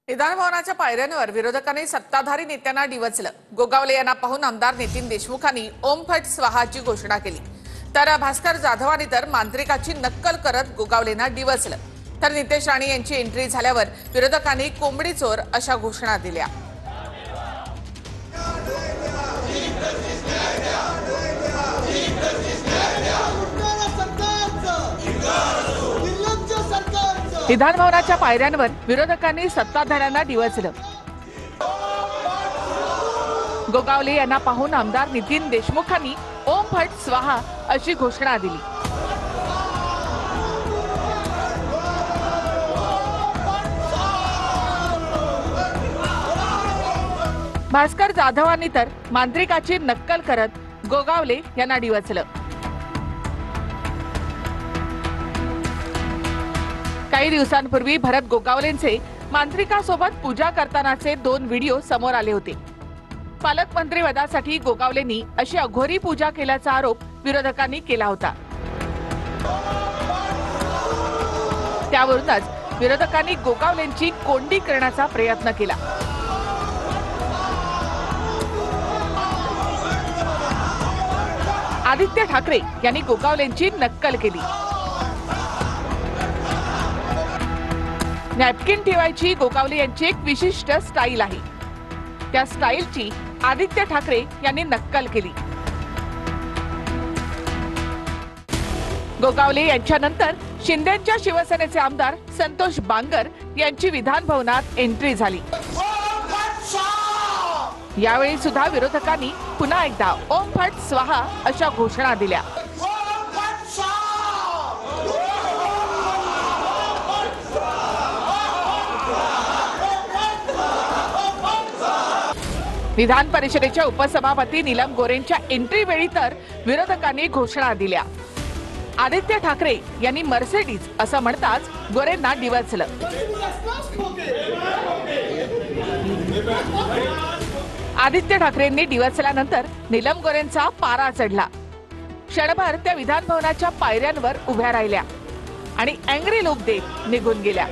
विधान भवनाच्या पायऱ्यांवर विरोधकांनी सत्ताधारी नेत्यांना डिवचलं। गोगावले यांना पाहून आमदार नितीन देशमुखांनी ओम फट स्वाहाची घोषणा केली, तर भास्कर जाधवांनी तर मांत्रिकाची नक्कल करत गोगावलेंना डिवचलं। तर नितेश राणे यांची एंट्री झाल्यावर विरोधकांनी कोंबडी चोर अशा घोषणा दिल्या। विधान भवनाच्या पायऱ्यांवर विरोधकांनी सत्ताधाऱ्यांना डिवचलं। गोगावले यांना पाहून आमदार नितीन देशमुखांनी ओम फट स्वाहा अशी घोषणा दिली। भास्कर जाधवांनी तर मांत्रिकाची नक्कल करत गोगावले यांना डिवचलं। काही दिवसांपूर्वी भरत गोगावलेंचे मांत्रिकासोबत पूजा करतानाचे 2 व्हिडिओ समोर आले होते। पालकमंत्री पदासाठी गोगावलेंनी अशी अघोरी पूजा केल्याचा आरोप विरोधकांनी केला होता। त्यावरूनच विरोधकांनी गोगावलेंची कोंडी करण्याचा प्रयत्न केला। आदित्य ठाकरे यांनी गोगावलेंची नक्कल केली। नॅपकिन ठेवायची गोगावले यांची एक विशिष्ट स्टाईल आहे। त्या स्टाईलची आदित्य ठाकरे यांनी नक्कल केली। गोगावले यांच्यानंतर शिंदेच्या शिवसेनेचे आमदार संतोष बांगर यांची विधान भवनात एंट्री झाली। यावेळी सुद्धा विरोधकांनी पुन्हा एकदा ओम फट स्वाहा अशा घोषणा दिल्या। विधान परिषदेच्या उपसभापती नीलम गोरेंच्या एंट्री वेळी तर विरोधकांनी घोषणा दिल्या। आदित्य ठाकरे यांनी मर्सिडीज असं म्हणताच गोरेंना डिवचलं। आदित्य ठाकरेंनी डिवचल्यानंतर नीलम गोरेंचा पारा चढला। क्षणभर त्या विधान भवनाच्या पायऱ्यांवर उभ्या राहिल्या आणि अँग्री लुक देत निघून गेल्या।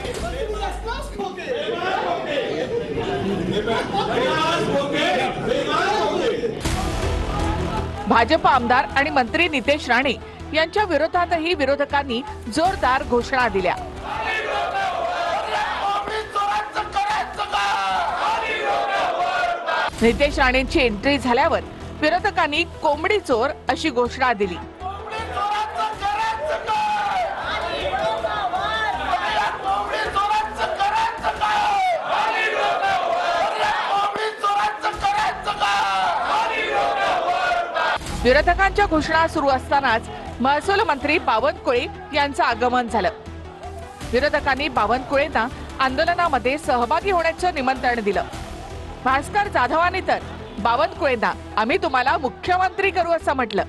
भाजप आमदार आणि मंत्री नितेश राणे यांच्या विरोधातही विरोधकांनी जोरदार घोषणा दिल्या। नितेश राणेंची एंट्री झाल्यावर विरोधकांनी कोंबडी चोर अशी घोषणा दिली। विरोधकांच्या घोषणा सुरू असतानाच महसूल मंत्री बावनकुळे यांचं आगमन झालं। विरोधकांनी बावनकुळेंना आंदोलनामध्ये सहभागी होण्याचं निमंत्रण दिलं। भास्कर जाधवांनी तर बावनकुळेंना आम्ही तुम्हाला मुख्यमंत्री करू असं म्हटलं।